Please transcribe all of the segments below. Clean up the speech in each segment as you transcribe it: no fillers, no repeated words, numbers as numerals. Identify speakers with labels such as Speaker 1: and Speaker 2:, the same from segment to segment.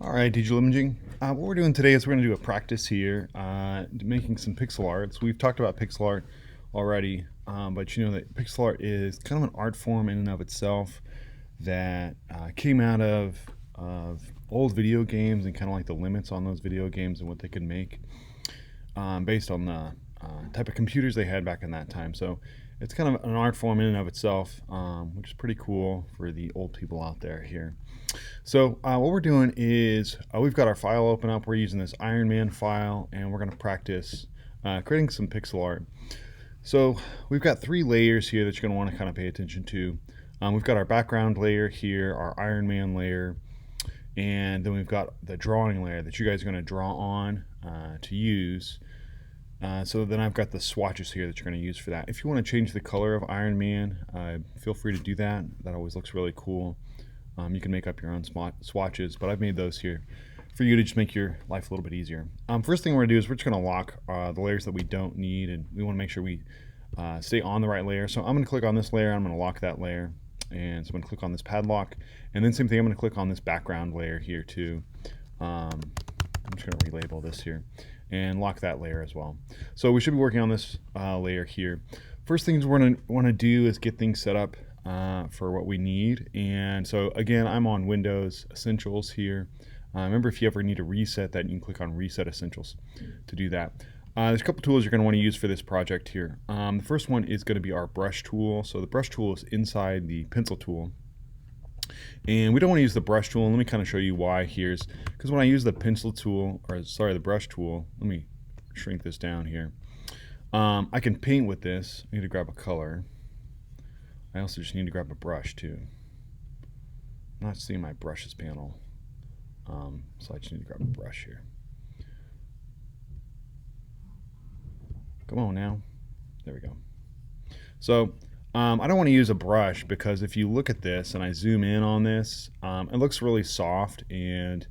Speaker 1: All right, digital imaging. What we're doing today is we're going to do a practice here, making some pixel arts. We've talked about pixel art already, but you know that pixel art is kind of an art form in and of itself that came out of old video games and kind of like the limits on those video games and what they could make based on the type of computers they had back in that time. So it's kind of an art form in and of itself, which is pretty cool for the old people out there here. So what we're doing is we've got our file open up. We're using this Iron Man file, and we're going to practice creating some pixel art. So we've got three layers here that you're going to want to kind of pay attention to. We've got our background layer here, our Iron Man layer, and then we've got the drawing layer that you guys are going to draw on to use. So then I've got the swatches here that you're going to use for that. If you want to change the color of Iron Man, feel free to do that. That always looks really cool. You can make up your own swatches, but I've made those here for you to just make your life a little bit easier. First thing we're going to do is we're just going to lock the layers that we don't need, and we want to make sure we stay on the right layer. So I'm going to click on this layer, I'm going to lock that layer, and so I'm going to click on this padlock, and then same thing, I'm going to click on this background layer here too. I'm just going to relabel this here and lock that layer as well. So we should be working on this layer here. First things we're going to want to do is get things set up for what we need. And so again, I'm on Windows Essentials here. Remember, if you ever need to reset that, you can click on Reset Essentials to do that. There's a couple tools you're going to want to use for this project here. The first one is going to be our brush tool. So the brush tool is inside the pencil tool. And we don't want to use the brush tool. Let me kind of show you why here. Because when I use the pencil tool, or sorry, the brush tool, let me shrink this down here. I can paint with this. I need to grab a color. I also just need to grab a brush too. I'm not seeing my brushes panel, so I just need to grab a brush here. Come on now. There we go. So I don't want to use a brush because if you look at this and I zoom in on this, it looks really soft and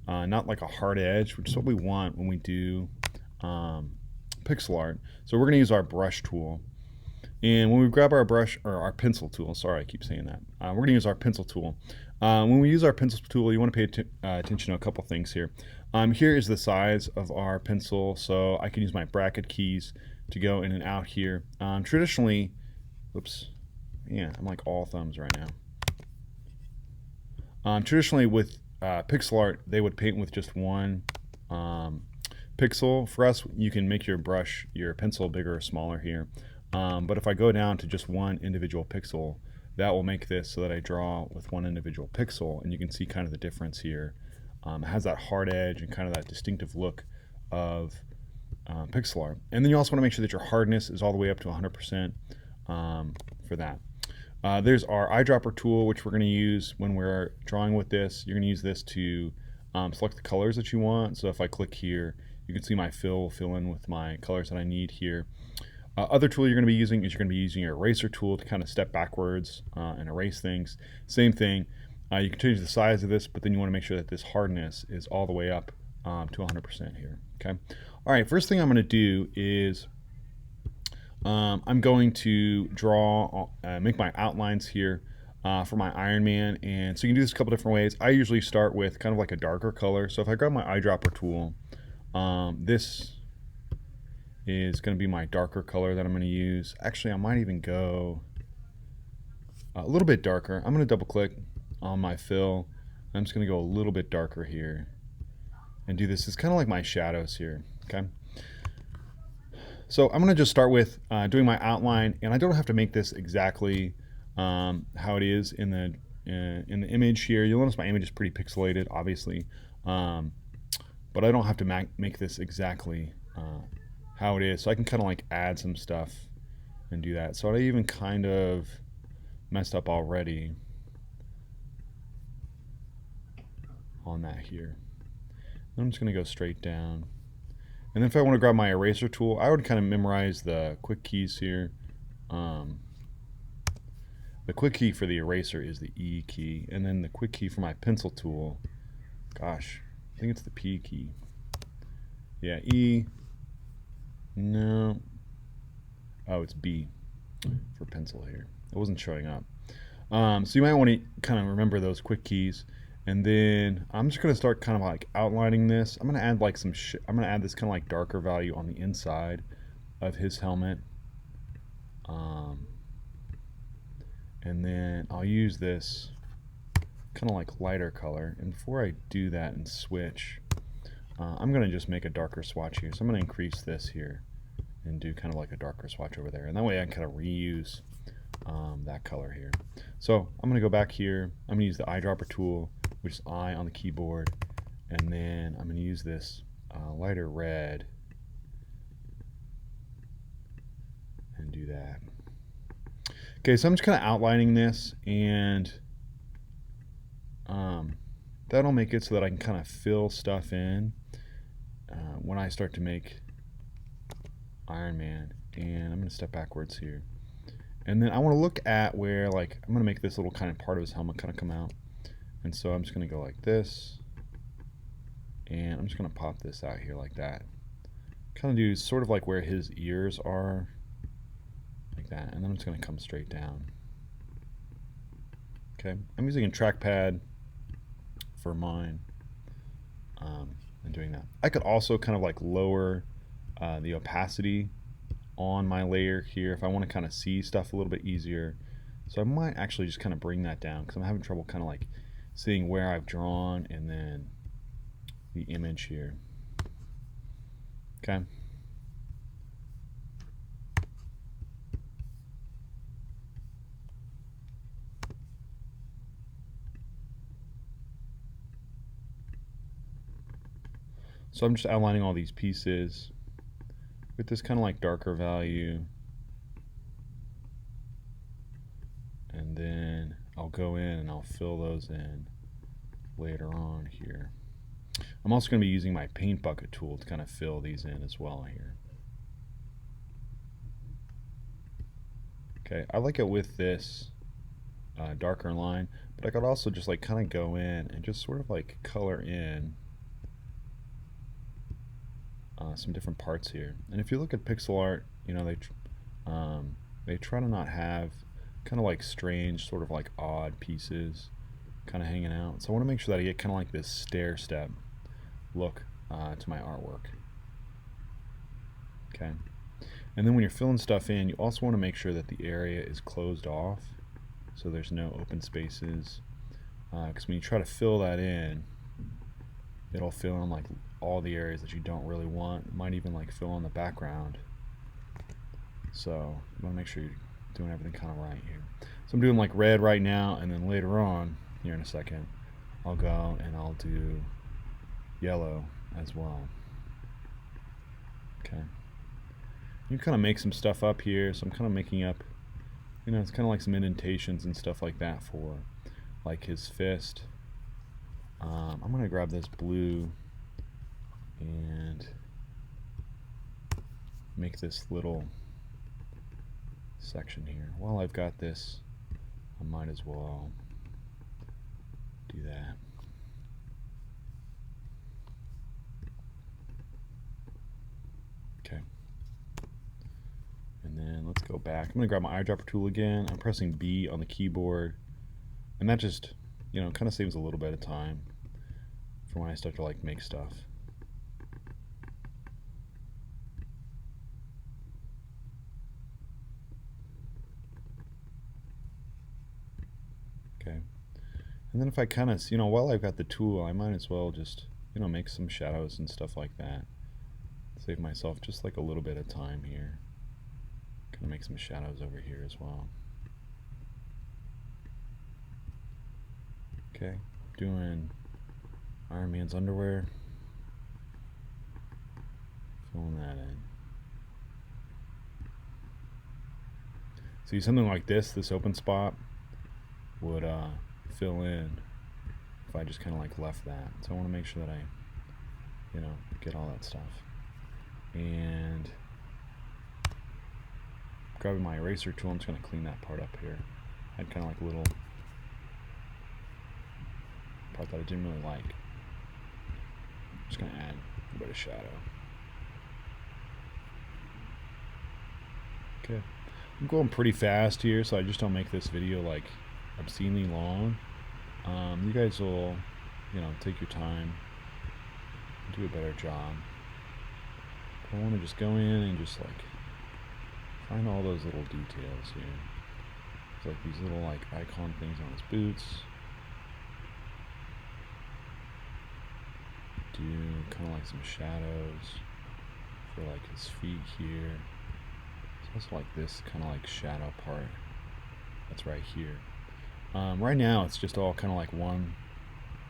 Speaker 1: not like a hard edge, which is what we want when we do pixel art. So we're going to use our brush tool. And when we grab our brush, or our pencil tool, sorry, I keep saying that. We're going to use our pencil tool. When we use our pencil tool, you want to pay attention to a couple things here. Here is the size of our pencil, so I can use my bracket keys to go in and out here. Traditionally, whoops, yeah, I'm like all thumbs right now. Traditionally with pixel art, they would paint with just one pixel. For us, you can make your brush, your pencil bigger or smaller here. But if I go down to just one individual pixel, that will make this so that I draw with one individual pixel, and you can see kind of the difference here. It has that hard edge and kind of that distinctive look of pixel art. And then you also want to make sure that your hardness is all the way up to 100% for that. There's our eyedropper tool, which we're going to use when we're drawing with this. You're going to use this to select the colors that you want. So if I click here, you can see my fill in with my colors that I need here. Other tool you're going to be using is you're going to be using your eraser tool to kind of step backwards and erase things. Same thing, you can change the size of this, but then you want to make sure that this hardness is all the way up to 100% here. Okay. All right, first thing I'm going to do is I'm going to draw, make my outlines here for my Iron Man. And so you can do this a couple different ways. I usually start with kind of like a darker color. So if I grab my eyedropper tool, this is going to be my darker color that I'm going to use. Actually, I might even go a little bit darker. I'm going to double click on my fill. I'm just going to go a little bit darker here and do this. It's kind of like my shadows here. Okay. So I'm going to just start with doing my outline, and I don't have to make this exactly how it is in the image here. You'll notice my image is pretty pixelated, obviously, but I don't have to make this exactly how it is. So I can kind of like add some stuff and do that. So I even kind of messed up already on that here. Then I'm just going to go straight down. And then if I want to grab my eraser tool, I would kind of memorize the quick keys here. The quick key for the eraser is the E key, and then the quick key for my pencil tool, gosh, I think it's the P key. Yeah, E. No. Oh, it's B for pencil here. It wasn't showing up. So you might want to kind of remember those quick keys. And then I'm just gonna start kind of like outlining this. I'm gonna add like I'm gonna add this kind of like darker value on the inside of his helmet. Um, and then I'll use this kind of like lighter color. And before I do that and switch, I'm gonna just make a darker swatch here. So I'm gonna increase this here and do kind of like a darker swatch over there. And that way I can kind of reuse that color here. So I'm gonna go back here. I'm gonna use the eyedropper tool, which is I on the keyboard. And then I'm gonna use this lighter red and do that. Okay, so I'm just kind of outlining this, and that'll make it so that I can kind of fill stuff in when I start to make Iron Man. And I'm going to step backwards here. And then I want to look at where, like, I'm going to make this little kind of part of his helmet kind of come out. And so I'm just going to go like this. And I'm just going to pop this out here like that. Kind of do sort of like where his ears are. Like that. And then I'm just going to come straight down. Okay. I'm using a trackpad for mine. And doing that. I could also kind of like lower the opacity on my layer here if I want to kind of see stuff a little bit easier. So I might actually just kind of bring that down because I'm having trouble kind of like seeing where I've drawn and then the image here. Okay. So I'm just outlining all these pieces with this kind of like darker value. And then I'll go in and I'll fill those in later on here. I'm also going to be using my paint bucket tool to kind of fill these in as well here. Okay, I like it with this darker line, but I could also just like kind of go in and just sort of like color in some different parts here. And if you look at pixel art, you know, they try to not have kind of like strange, sort of like odd pieces kind of hanging out. So I want to make sure that I get kind of like this stair step look to my artwork. Okay. And then when you're filling stuff in, you also want to make sure that the area is closed off so there's no open spaces. Because when you try to fill that in, it'll fill in like all the areas that you don't really want. It might even like fill in the background. So you want to make sure you're doing everything kind of right here. So I'm doing like red right now, and then later on, here in a second, I'll go and I'll do yellow as well. Okay. You kind of make some stuff up here, so I'm kind of making up, you know, it's kind of like some indentations and stuff like that for like his fist. I'm going to grab this blue and make this little section here. While I've got this, I might as well do that. Okay. And then let's go back. I'm going to grab my eyedropper tool again. I'm pressing B on the keyboard. And that just, you know, kind of saves a little bit of time for when I start to like make stuff. Okay. And then if I kind of, you know, while I've got the tool, I might as well just, you know, make some shadows and stuff like that. Save myself just like a little bit of time here. Kind of make some shadows over here as well. Okay, doing Iron Man's underwear. Filling that in. See, something like this open spot would fill in if I just kind of like left that. So I want to make sure that I, you know, get all that stuff. And grabbing my eraser tool, I'm just going to clean that part up here. I had kind of like a little part that I didn't really like. I'm just going to add a bit of shadow. Okay. I'm going pretty fast here, so I just don't make this video like obscenely long. You guys will take your time, do a better job. But I want to just go in and just like find all those little details here. It's like these little like icon things on his boots. Do kind of like some shadows for like his feet here. It's also like this kind of like shadow part that's right here. Right now it's just all kind of like one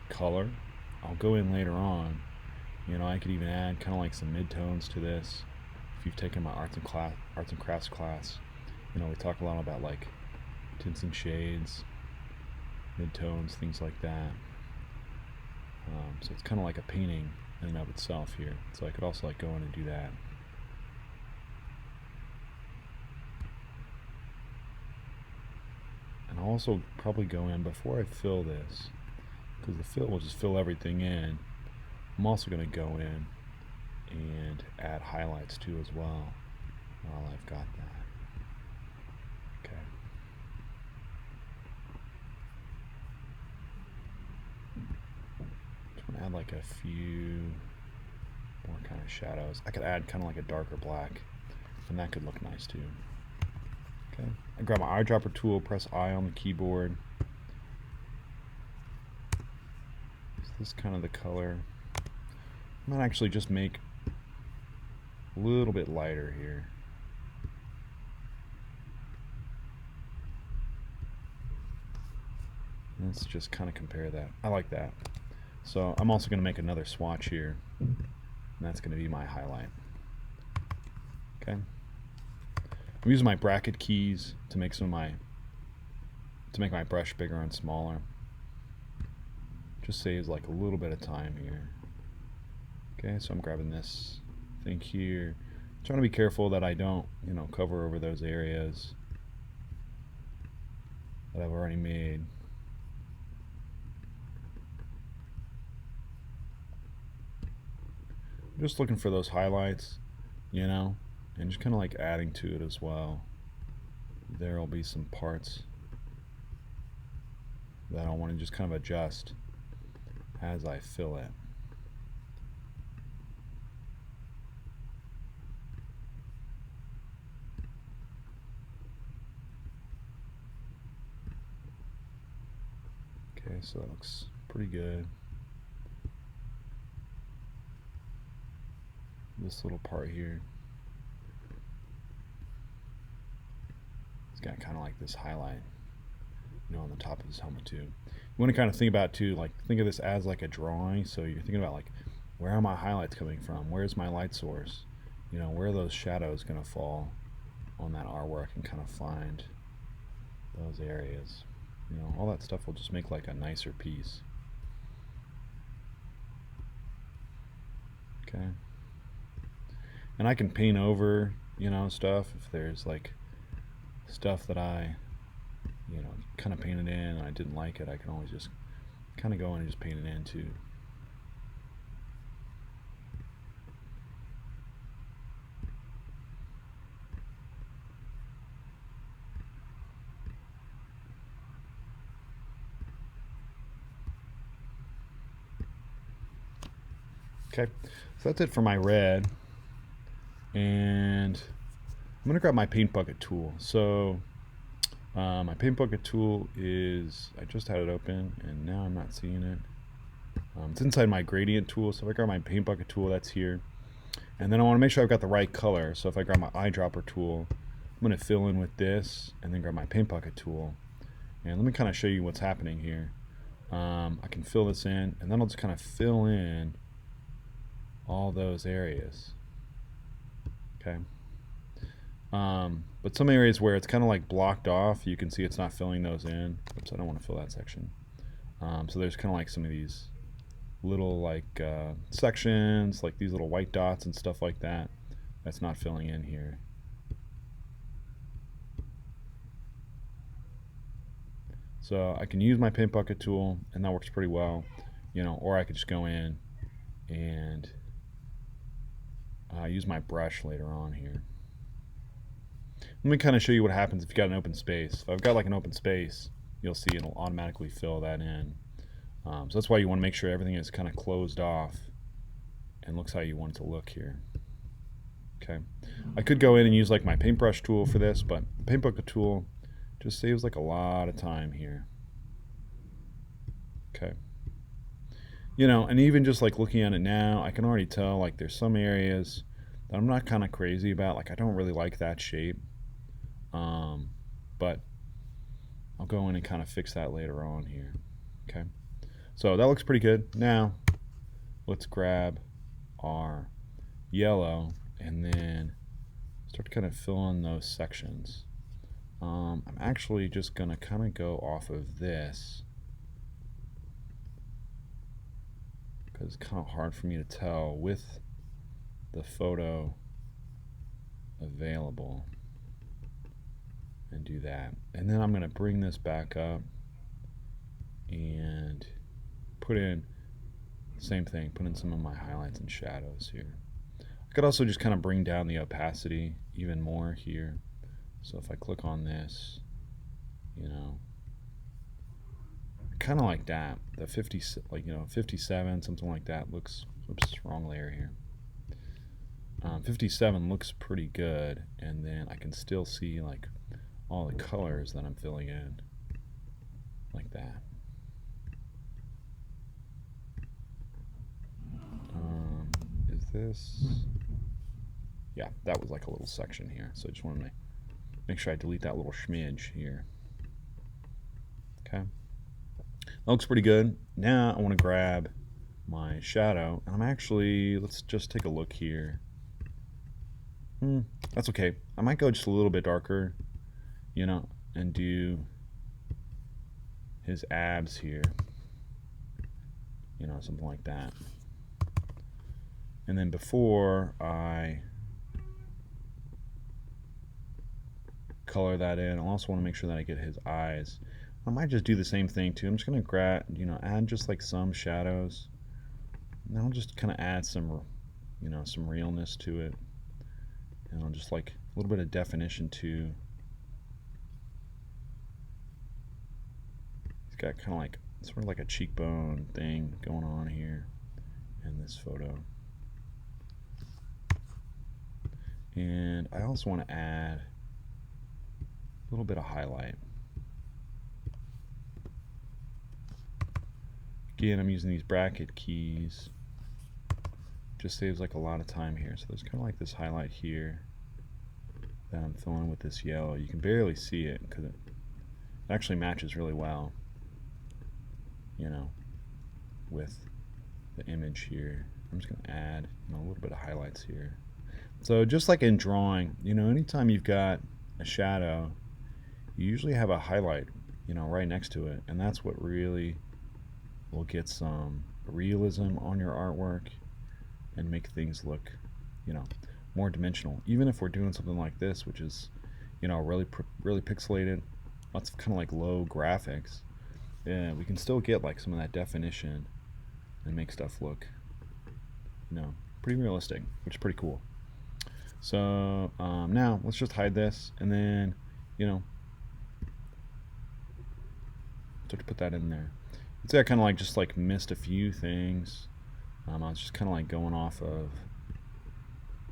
Speaker 1: color. I'll go in later on. I could even add kind of like some midtones to this. If you've taken my arts and crafts class, we talk a lot about like tints and shades, midtones, things like that. So it's kind of like a painting in and of itself here. So I could also like go in and do that. And I'll also probably go in before I fill this, because the fill will just fill everything in. I'm also going to go in and add highlights too as well while I've got that. Okay. Just want to add like a few more kind of shadows. I could add kind of like a darker black, and that could look nice too. Okay. I grab my eyedropper tool, press I on the keyboard. Is this kind of the color? I might actually just make a little bit lighter here. Let's just kind of compare that. I like that. So I'm also going to make another swatch here, and that's going to be my highlight. Okay. I'm using my bracket keys to make my brush bigger and smaller. Just saves like a little bit of time here. Okay, so I'm grabbing this thing here. I'm trying to be careful that I don't, cover over those areas that I've already made. I'm just looking for those highlights, and just kind of like adding to it as well. There'll be some parts that I want to just kind of adjust as I fill it. Okay, so that looks pretty good. This little part here, it's got kind of like this highlight, on the top of his helmet too. You want to kind of think about too, like think of this as like a drawing. So you're thinking about like, where are my highlights coming from? Where's my light source? Where are those shadows going to fall on that artwork, and kind of find those areas. All that stuff will just make like a nicer piece. Okay. And I can paint over, stuff if there's like stuff that I, kind of painted in and I didn't like it. I can always just kind of go in and just paint it in too. Okay, so that's it for my red. And I'm going to grab my paint bucket tool. So my paint bucket tool is, I just had it open and now I'm not seeing it. It's inside my gradient tool. So if I grab my paint bucket tool, that's here. And then I want to make sure I've got the right color. So if I grab my eyedropper tool, I'm going to fill in with this, and then grab my paint bucket tool. And let me kind of show you what's happening here. I can fill this in, and then I'll just kind of fill in all those areas. Okay. But some areas where it's kind of like blocked off, you can see it's not filling those in. Oops, I don't want to fill that section. So there's kind of like some of these little like sections, like these little white dots and stuff like that, that's not filling in here. So I can use my paint bucket tool, and that works pretty well, or I could just go in and use my brush later on here. Let me kind of show you what happens if you got an open space. If I've got like an open space, you'll see it'll automatically fill that in. So that's why you want to make sure everything is kind of closed off and looks how you want it to look here. Okay, I could go in and use like my paintbrush tool for this, but the paintbrush tool just saves like a lot of time here. Okay, you know, and even just like looking at it now, I can already tell like there's some areas that I'm not kind of crazy about. Like I don't really like that shape, but I'll go in and kind of fix that later on here. Okay, so that looks pretty good. Now let's grab our yellow and then start to kind of fill in those sections. I'm actually just going to kind of go off of this because it's kind of hard for me to tell with the photo available, and do that. And then I'm going to bring this back up and put in same thing, put in some of my highlights and shadows here. I could also just kind of bring down the opacity even more here. So if I click on this, you know, kind of like that, the 50, like, you know, 57, something like that looks, oops, wrong layer here. 57 looks pretty good, and then I can still see like all the colors that I'm filling in like that. Is this, yeah, that was like a little section here, so I just wanted to make sure I delete that little schmidge here. Okay, that looks pretty good. Now I want to grab my shadow, and I'm actually, let's just take a look here. That's okay. I might go just a little bit darker, you know, and do his abs here, you know, something like that. And then before I color that in, I also want to make sure that I get his eyes. I might just do the same thing too. I'm just going to add just like some shadows. And I'll just kind of add some, you know, some realness to it. And I'll just like a little bit of definition too. He's got kind of like sort of like a cheekbone thing going on here in this photo. And I also want to add a little bit of highlight. Again, I'm using these bracket keys. Just saves like a lot of time here. So there's kind of like this highlight here that I'm filling with this yellow. You can barely see it because it actually matches really well, you know, with the image here. I'm just going to add, you know, a little bit of highlights here. So just like in drawing, you know, anytime you've got a shadow, you usually have a highlight, you know, right next to it, and that's what really will get some realism on your artwork and make things look, you know, more dimensional. Even if we're doing something like this, which is, you know, really pixelated, lots of kind of like low graphics, yeah, we can still get like some of that definition and make stuff look, you know, pretty realistic, which is pretty cool. So now let's just hide this, and then, you know, start to put that in there. I'd say I kind of like just like missed a few things. I was just kind of like going off of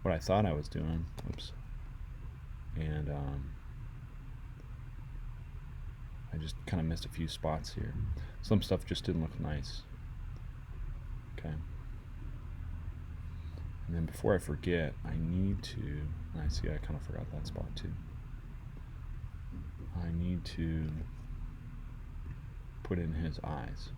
Speaker 1: what I thought I was doing. Oops. And I just kind of missed a few spots here. Some stuff just didn't look nice. Okay. And then before I forget, I need to, and I see I kind of forgot that spot too. I need to put in his eyes.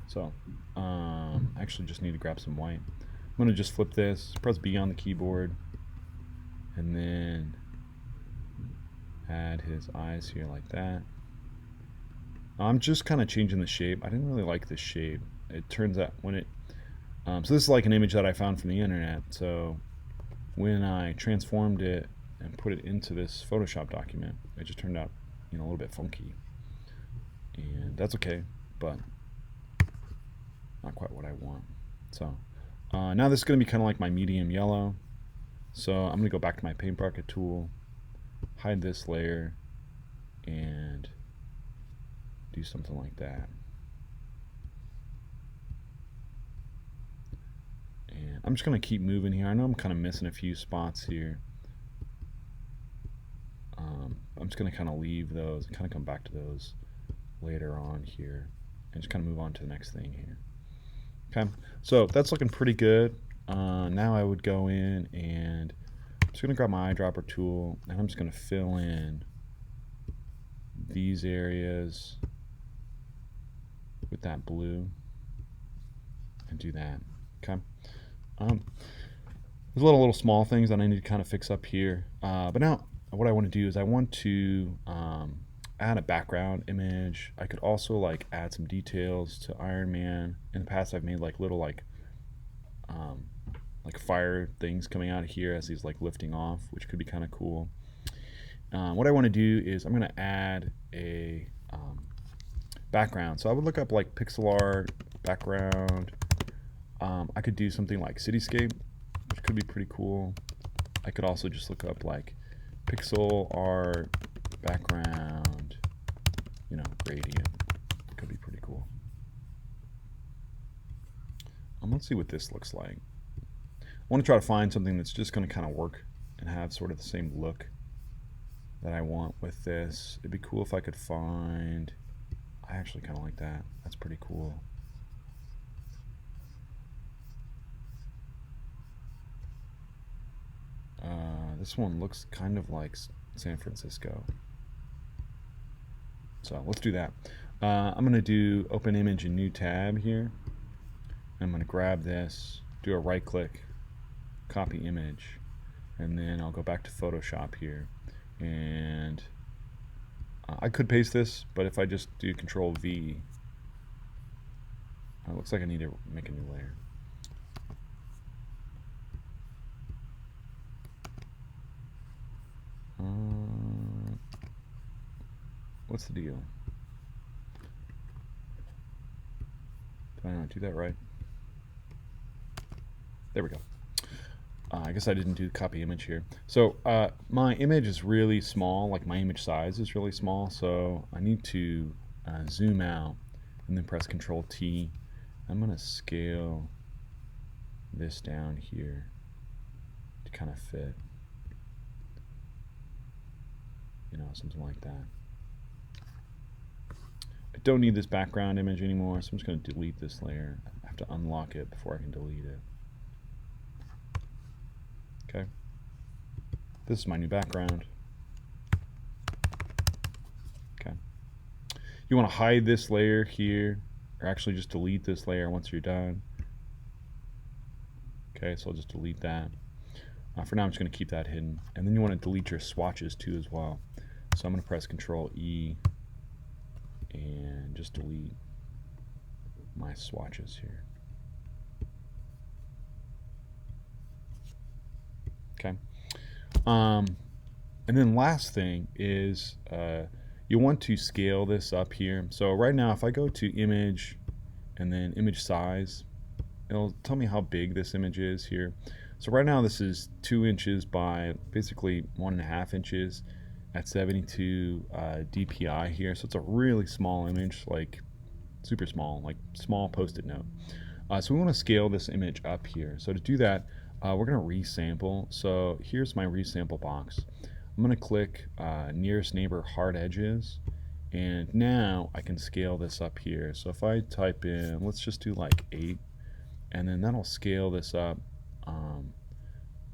Speaker 1: So, I actually just need to grab some white. I'm going to just flip this, press B on the keyboard, and then add his eyes here like that. I'm just kind of changing the shape. I didn't really like this shape. It turns out when it, so this is like an image that I found from the internet. So when I transformed it and put it into this Photoshop document, it just turned out, you know, a little bit funky. And that's okay, but not quite what I want. So now this is going to be kind of like my medium yellow. So I'm going to go back to my paint bucket tool, hide this layer, and do something like that. And I'm just going to keep moving here. I know I'm kind of missing a few spots here. I'm just going to kind of leave those and kind of come back to those later on here and just kind of move on to the next thing here. Okay, so that's looking pretty good. Now I would go in and I'm just going to grab my eyedropper tool and I'm just going to fill in these areas with that blue and do that. Okay. There's a little small things that I need to kind of fix up here, but now what I want to do is I want to add a background image. I could also like add some details to Iron Man. In the past I've made like little like fire things coming out of here as he's like lifting off, which could be kind of cool. What I want to do is I'm going to add a background. So I would look up like pixel art background. I could do something like cityscape, which could be pretty cool. I could also just look up like pixel art background, you know, gradient. Could be pretty cool. Let's see what this looks like. I want to try to find something that's just going to kind of work and have sort of the same look that I want with this. It'd be cool if I could find, I actually kind of like that. That's pretty cool. This one looks kind of like San Francisco. So let's do that. I'm going to do open image in new tab here. I'm going to grab this, do a right click, copy image, and then I'll go back to Photoshop here. And I could paste this, but if I just do Control V, it looks like I need to make a new layer. What's the deal? Did I not do that right? There we go. I guess I didn't do copy image here. So my image is really small, like my image size is really small, so I need to zoom out and then press Control T. I'm going to scale this down here to kind of fit, you know, something like that. I don't need this background image anymore, so I'm just going to delete this layer. I have to unlock it before I can delete it. Okay, this is my new background. Okay, you want to hide this layer here, or actually just delete this layer once you're done. Okay, so I'll just delete that. For now I'm just going to keep that hidden, and then you want to delete your swatches too as well. So I'm going to press Control E and just delete my swatches here. Okay. And then last thing is you want to scale this up here. So right now if I go to image and then image size, it'll tell me how big this image is here. So right now this is 2 inches by basically 1.5 inches at 72 dpi here. So it's a really small image, like super small, like small post-it note. So we want to scale this image up here. So to do that, we're going to resample. So here's my resample box. I'm going to click nearest neighbor hard edges, and now I can scale this up here. So if I type in, let's just do like 8, and then that'll scale this up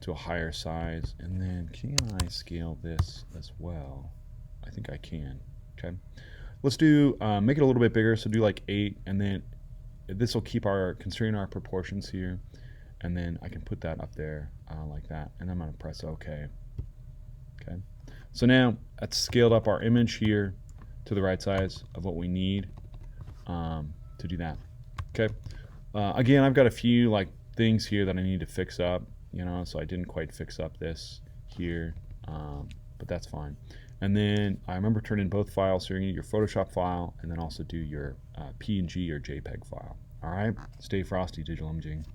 Speaker 1: to a higher size. And then can I scale this as well? I think I can. Okay, let's do make it a little bit bigger. So do like 8, and then this will keep constrain our proportions here. And then I can put that up there like that, and I'm going to press OK. Okay, so now that's scaled up our image here to the right size of what we need to do that. Okay, again, I've got a few like things here that I need to fix up, you know, so I didn't quite fix up this here, but that's fine. And then I remember turn in both files, so you're going to get your Photoshop file and then also do your PNG or JPEG file. All right, stay frosty, digital imaging.